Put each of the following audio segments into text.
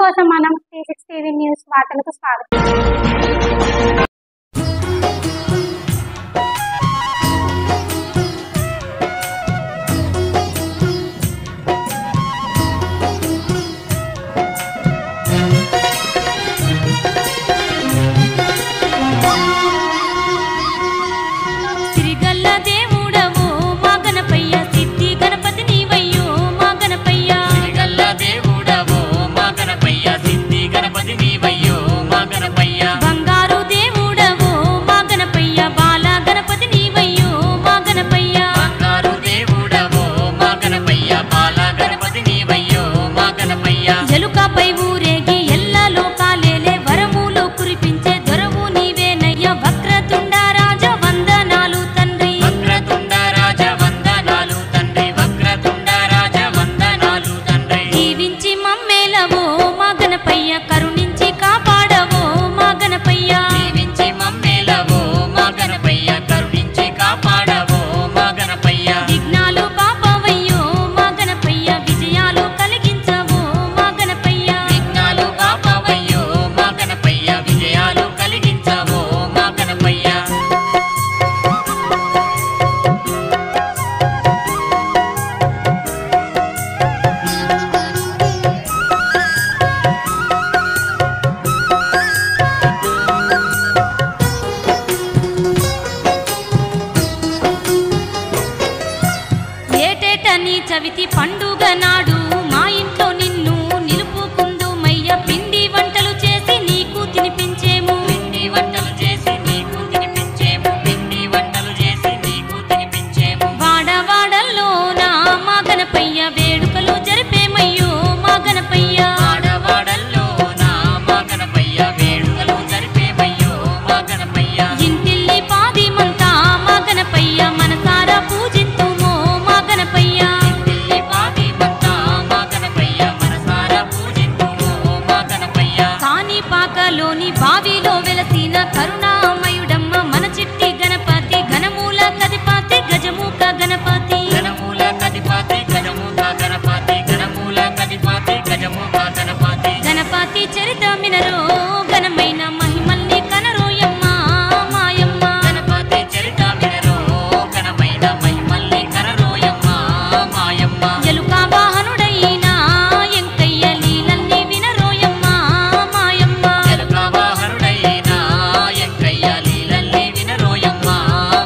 కోసం మనం T6 TV news వార్తలకు స్వాగతం. చవితి పండుగ నాడు మా ఇంట్లో నిన్ను నిలుపుకుందుమయ్య. పిండి వంటలు చేసి నీకు తినిపించేము, పిండి వంటలు చేసి నీకు తినిపించేము, పిండి వంటలు చేసి నీకు తినిపించేము. వాడవాడల్లో నా మా గణపయ్య వేడుకలు జరిపేమయ్యో మా గణపయ్య. వాడవాడల్లో నా మా గణపయ్య వేడుకలు జరిపేమయ్యో మా గణపయ్య. ఇంటిల్లి పాదిమంతా మా గణపయ్య మనసారా పూజింతుమో మా గణపయ్య. లోని బావిలో వెలసిన కరుణామయుడమ్మ మన చిట్టి గణపతి ఘనమూల కదిపాతి గజముఖ గణపతి. ఘనమూల కదిపాతి గజముఖ గణపతి, ఘనమూల కదిపాతి గజముఖ గణపతి. గణపతి చరితమినరో ఘనమైన మహిమల్ని కనరోయమ్మ మాయమ్మ. గణపతి చరితమినరో ఘనమైన మహిమల్ని కనరోయమ్మ మాయమ్మ. ఎలుక వాహనుడైన ఎంకయ్య లీలల్ని వినరోయమ్మ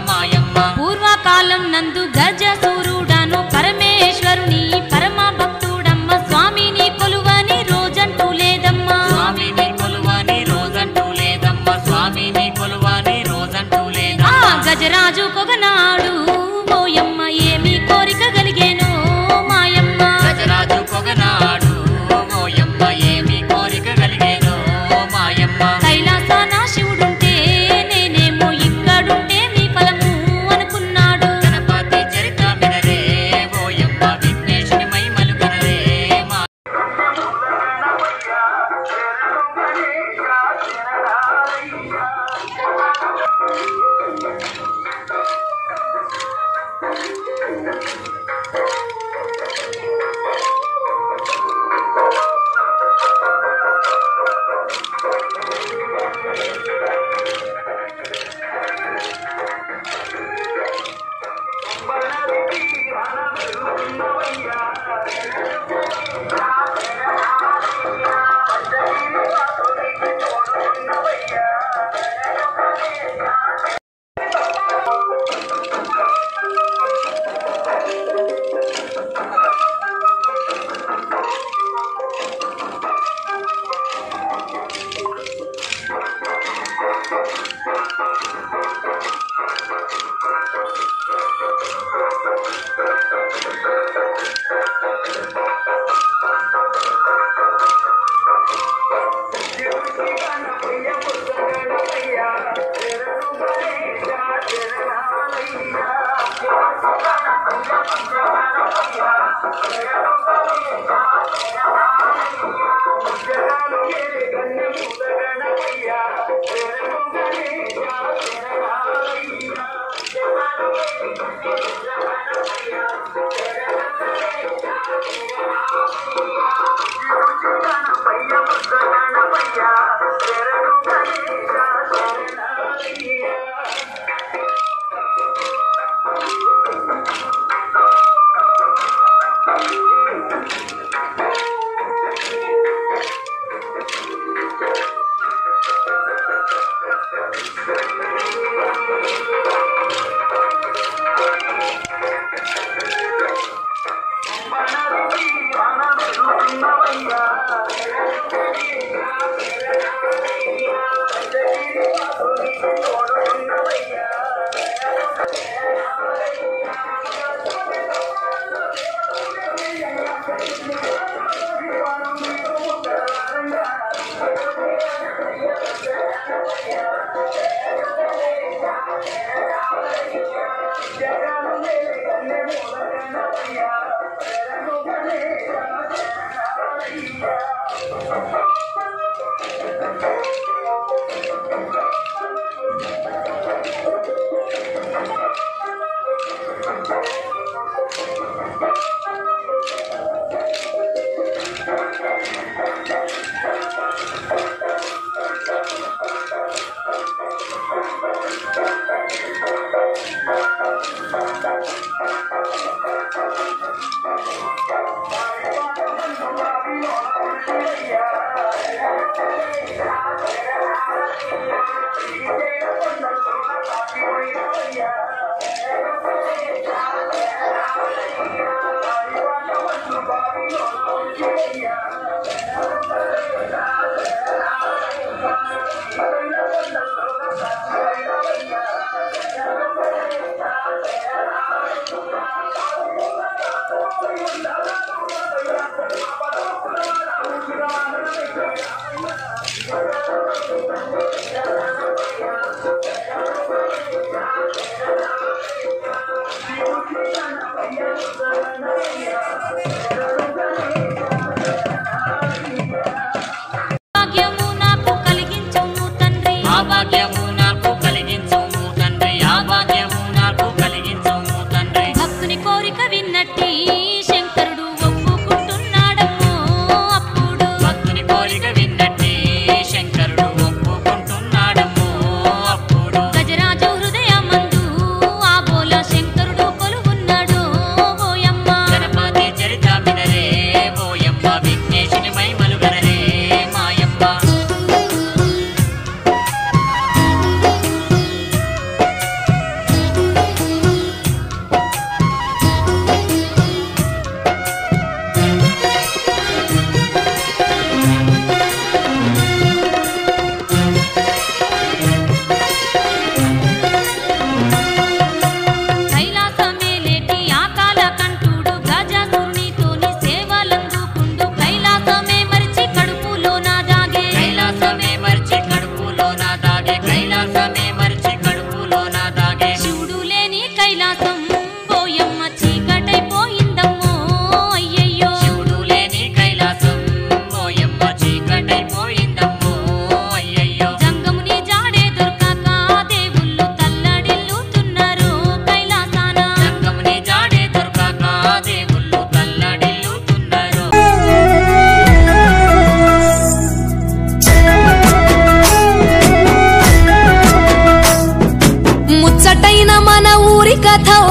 మాయమ్మ. పూర్వకాలం నందు గజ సూరుడను పరమేశ్వరుని పరమ భక్తుడమ్మ. స్వామిని కొలువని రోజంటూ లేదమ్మా, స్వామిని కొలువని రోజంటూ లేదమ్మా, స్వామిని కొలువని రోజంటూ లేదా. గజరాజు కొగనాడు ఓయమ్మ ఏమి కోరిక కలిగేను మాయమ్మ. గజరాజు కొగనాడు ఓయమ్మ ఏమి కోరిక కలిగేను మాయమ్మ. కైలాసాన శివుడుంటే నేనేమో ఇక్కడుంటే మీ ఫలము అనుకున్నాడు. గణపతి చరిత వినరే ఓయమ్మ విఘ్నేశుని మహిమలు కనరే మా. Bye.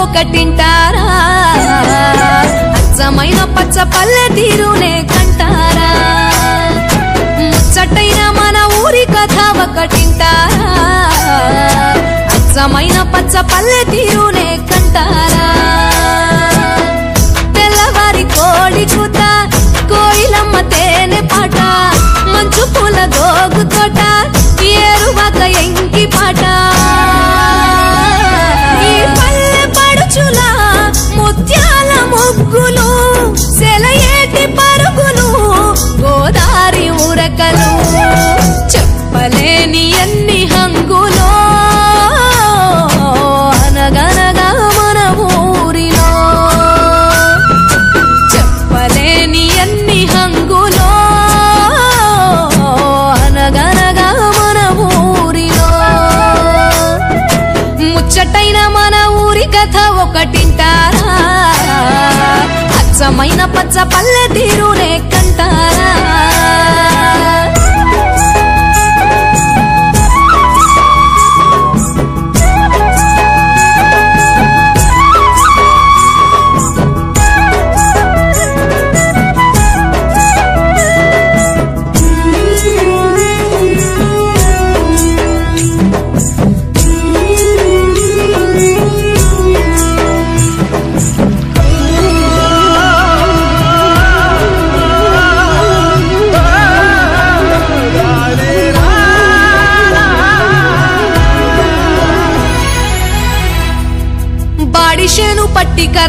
ఒకటింటారా అచ్చమైన పచ్చ పల్లె తీరునే కంటారా ముచ్చటైన మన ఊరి కథ ఒకటింటారా అచ్చమైన పచ్చ పల్లె తీరునే కంటారా తెల్లవారి కోడి కూత కోయిలమ్మ తేనె పాట మంచు పూల గోగు తోట ఏరువాక ఎంకి పాట ముత్యాల ముగ్గులు సెలయేటి పరుగులు గోదారి ఉరకలు చెప్పలేని ఎన్ని హంగులో అనగనగా మన ఊరిలో చెప్పలేని ఎన్ని హంగులో అనగనగా మన ఊరిలో ముచ్చటైన మన ఊరి కథ ఒకటింటారా అచ్చమైన పచ్చ పల్లె తీరునే కంటారా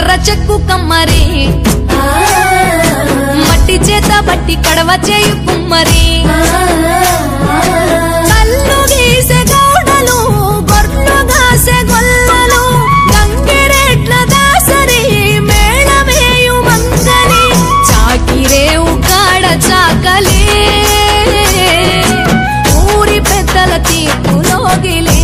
కర్ర చెక్కు కమ్మరి మట్టి చేత బట్టి కడవ చేయు కుమ్మరి కల్లు గీసే గౌడలు గొర్రెలు గాసే గొల్లలు గంగిరెడ్ల దాసరి మేళమేయు మంగలి చాకిరేవు కాడ చాకలి ఊరి పెద్దల తీర్పులోగిలి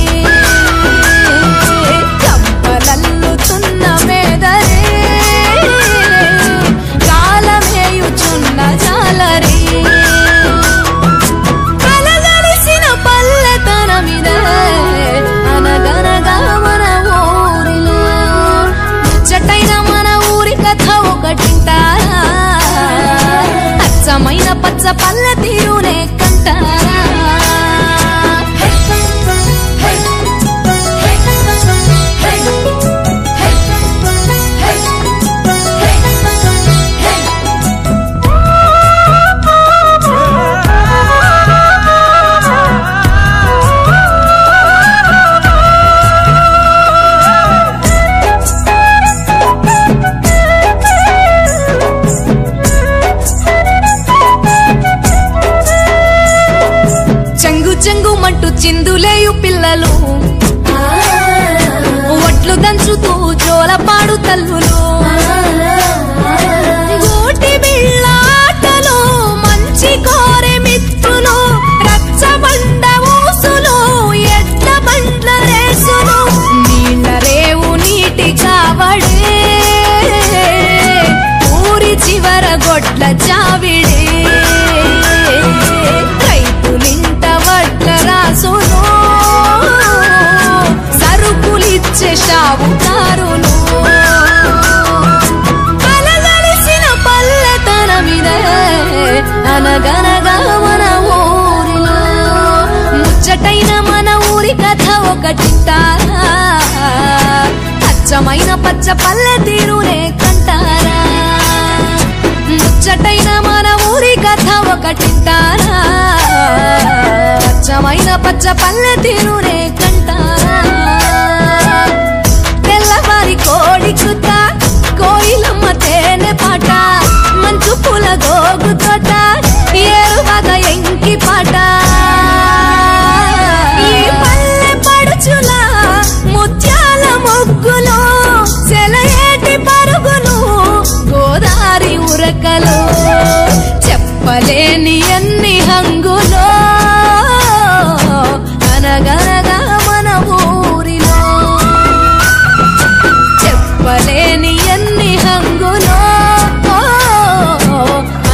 అచ్చమైన పచ్చ పల్లె తీరునే కంటారా చెంగుమంటూ చిందులేయు పిల్లలు ఒట్లు దంచుతూ జోలపాడు తల్లులు గోటి బిళ్ళ ఆటలు మంచి కోరె మిత్రులు రచ్చబండ ఊసులు ఎడ్ల బండ్ల రేసులు నీళ్ళ రేవు నీటి కావడే ఊరి చివర గొడ్ల చావిడే సరుకులిచ్చే షావుకారులు కలగలిసిన పల్లెతనమిదే అనగనగా మన ఊరిలో ముచ్చటైన మన ఊరి కథ ఒకటింటారా అచ్చమైన పచ్చ పల్లె తీరునే కంటారా ముచ్చటైన మన ఊరి కథ ఒకటింటారా అచ్చమైన పచ్చ పల్లె తీరునే కంటారా తెల్లవారి కోడి కుత కోయిలమ్మ తేనె పాట మంచు పూల గోగు తోట ఏరువాగ ఎంకి పాట ఈ పల్లె పడుచుల ముత్యాల ముగ్గులు సెలయేటి పరుగులు గోదారి ఉరకలు చెప్పలేని అన్ని హంగులో అనగనగా మన ఊరిలో చెప్పలేని ఎన్ని హంగులో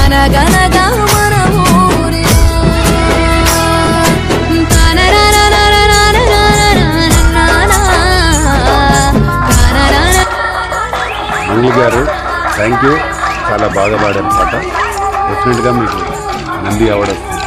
అనగనగా మన ఊరిలో మంగ్లీ గారు థ్యాంక్ యూ, చాలా బాగా పాడారు పాట. డెఫినెట్గా మీకు నంది అవార్డు వస్తుంది.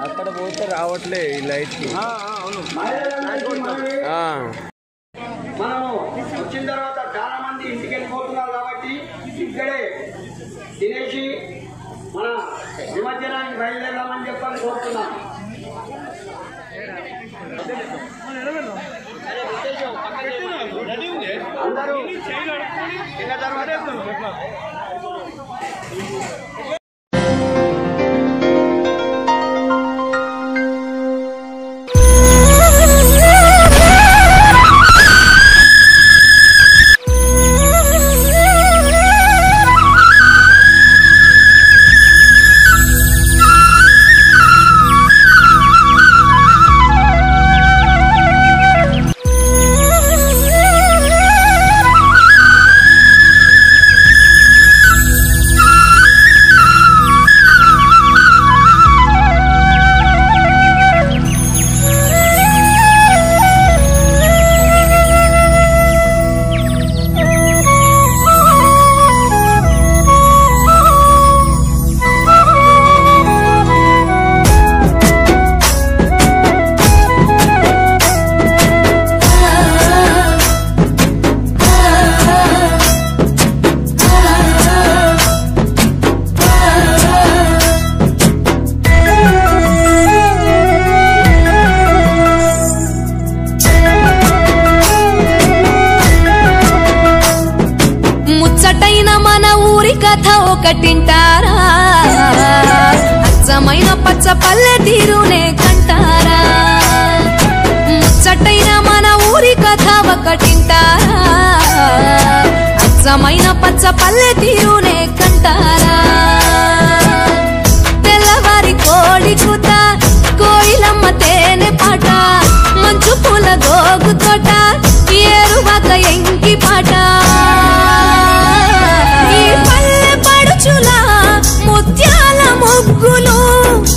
అక్కడ పోతే రావట్లే ఈ లైట్ కి. మనము వచ్చిన తర్వాత చాలా మంది ఇంటికి వెళ్ళిపోతున్నారు కాబట్టి ఇక్కడే తినేసి మన నిమజ్జనానికి బయలుదేరామని చెప్పని కోరుతున్నాం. అందరూ తిన్న తర్వాత ముచ్చటైన మన ఊరి కథ ఒకటింటారా అచ్చమైన పచ్చ పల్లె తీరునే కంటారా ముచ్చటైన మన ఊరి కథ ఒకటింటారా అచ్చమైన పచ్చ పల్లె తీరునే కంటారా తెల్లవారి కోడి కూత కోయిలమ్మ తేనె పాట మంచు పూల గోగు తోట ఏరువాక ఎంకి పాట ఈ పల్లె పడుచుల ముత్యాల ముగ్గులు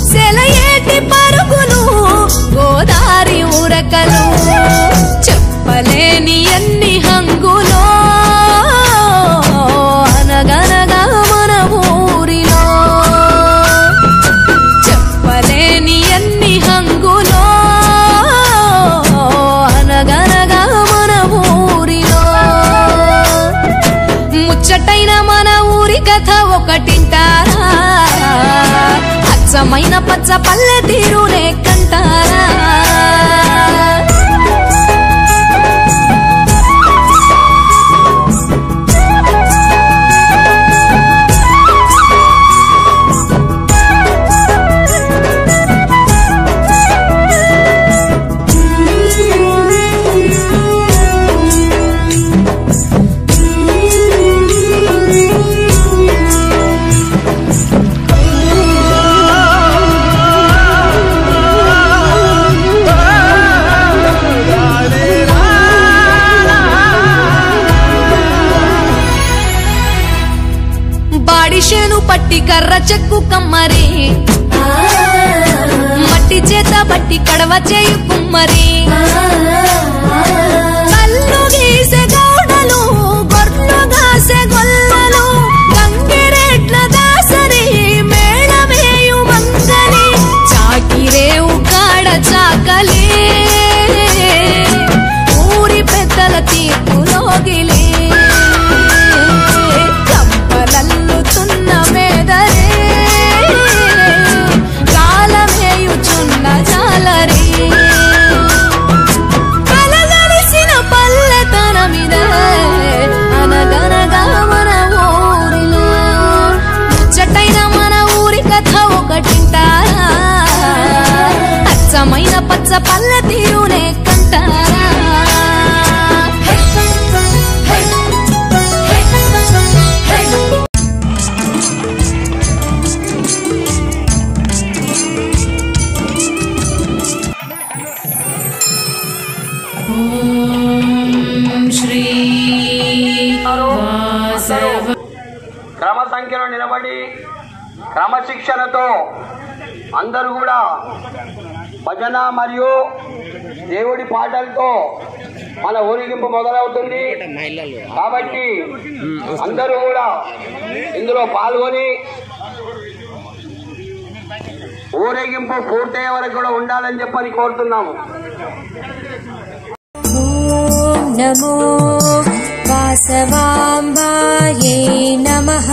సెలయేటి పరుగులు గోదారి ఉరకలు చెప్పలేని ఎన్ని హంగులో అనగనగా మన ఊరిలో చెప్పలేని ఎన్ని హంగులో అనగనగా మన ఊరిలో ముచ్చటైన మన ఊరి కథ ఒకటింటారా అచ్చమైన పచ్చ పల్లె తీరునే కంటారా బాడిషేను పట్టి కర్ర చెక్కు కమ్మరి మట్టి చేత బట్టి కడవ చేయు కుమ్మరి కల్లు గీసే గౌడలు గొర్రెలు గాసే గొల్లలు గంగిరెడ్ల దాసరి మేళమేయు మంగలి చాకిరేవు కాడ చాకలి ఊరి పెద్దల తీర్పులోగిలి కంపలల్లుతున్న మేదరే కాలమేయుచున్న జాలరి కలగలిసిన పల్లెతనమిదే అనగనగా మన ఊరిలో ముచ్చటైన మన ఊరి కథ ఒకటింటారా అచ్చమైన పచ్చ పల్లె తీరునే కంటారా క్రమ సంఖ్యలో నిలబడి క్రమశిక్షణతో అందరూ కూడా భజన మరియు దేవుడి పాటలతో మన ఊరేగింపు మొదలవుతుంది కాబట్టి అందరూ కూడా ఇందులో పాల్గొని ఊరేగింపు పూర్తయ్యే వరకు కూడా ఉండాలని చెప్పని కోరుతున్నాము. ఓం నమో వాసవాంబాయే నమః.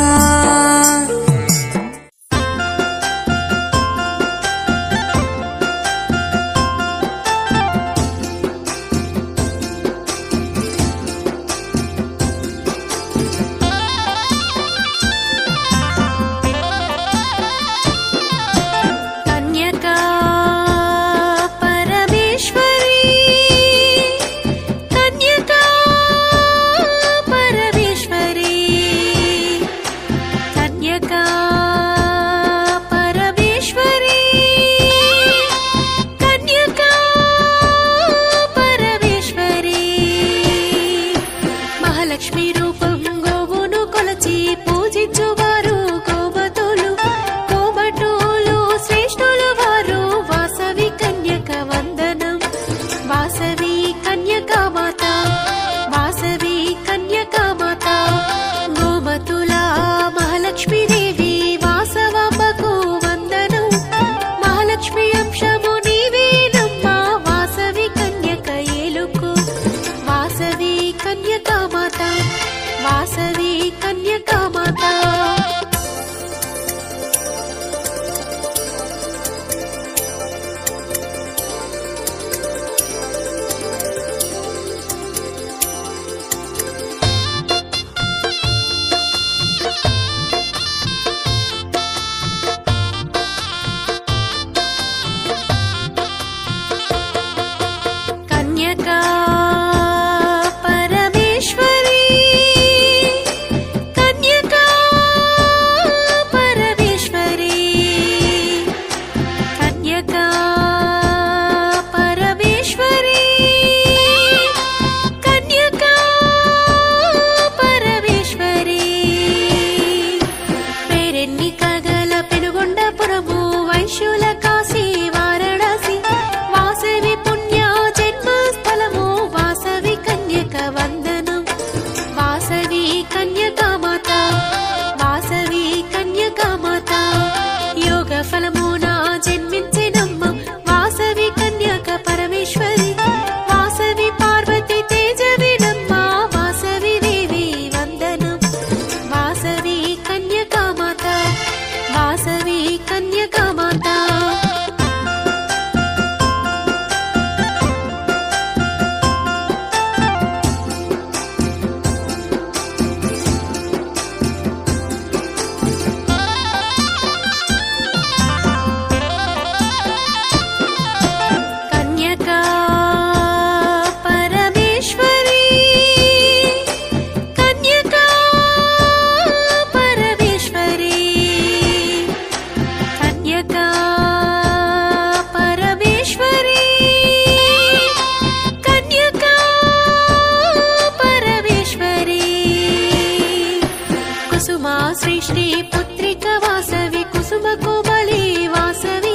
కుసుమా సృష్టి పుత్రిక వాసవి కుసుమ కోమలి వాసవి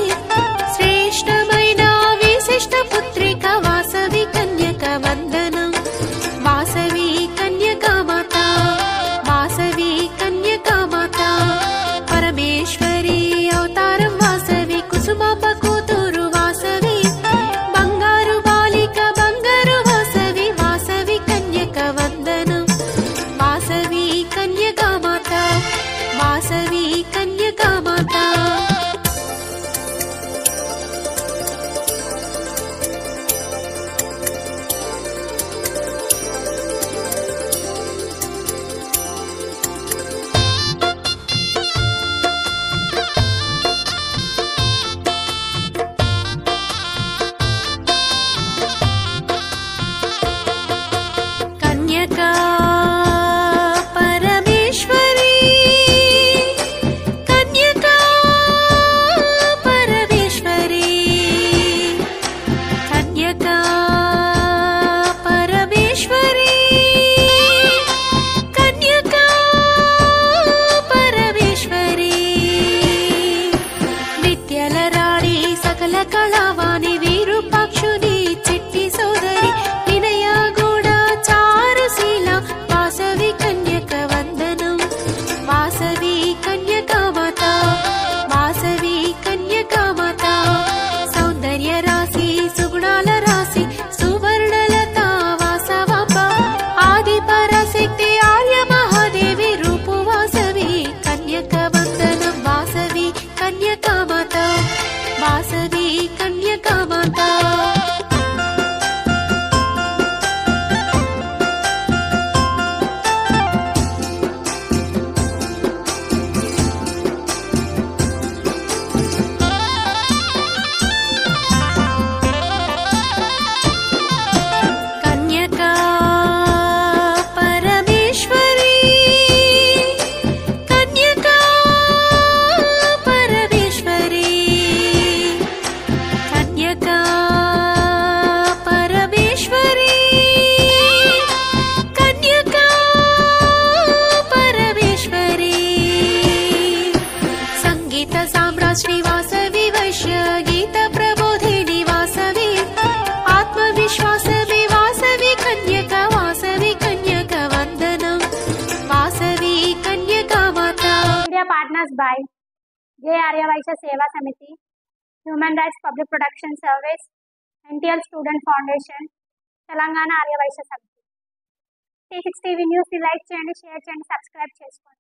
శ్రేష్టమైన విశిష్ట పుత్రిక వాసవి కన్యక వందనం వాసవి కన్యకా మాత వాసవి కన్యకా మాత పరమేశ్వరి అవతారం వాసవి కుసుమాంబ కూతురు వాసవి బంగారు బాలిక బంగారు వాసవి వాసవి కన్యక వందనం వాసవి కన్యకా మాత వాసవి కన్యకా మాత కన్యకా పరమేశ్వరి కన్యకా పరమేశ్వరి కన్యకా పరమేశ్వరి కన్యకా పరమేశ్వరి విద్యల రాణి సకల కళావాణి వీరుపాక్షుని చిట్టి సోదరి వినయ గూడ చారుశీల వాసవి కన్యక వందనం వాసవి కన్యకా మాత వాసవి కన్యకా మాత సౌందర్య రాశి సుగుణాల రాశి సువర్ణలత వాసవాంబ ఆది పరశక్తి ఆర్య మహాదేవి రూపు వాసవి కన్యక వందనం వాసవి కన్యకా మాత వాసవి కన్యకా మాత కన్యకా పరమేశ్వరి కన్యకా పరమేశ్వరి కన్యకా పరమేశ్వరి కన్యకా పరమేశ్వరి సంగీత సామ్రాజ్ఞి వాసవి వైశ్య గీత ప్రబోధిని వాసవి ఆత్మవిశ్వాసమే వాసవి కన్యక వందనం వాసవి కన్యకా మాత Media partners by J. Arya Vaishya Seva Samiti, Human Rights Public Protection Service, NTL Student Foundation, Telangana Arya Vaishya Samiti. T6 TV News ని లైక్ చేయండి, షేర్ చేయండి, సబ్స్క్రైబ్ చేసుకోండి.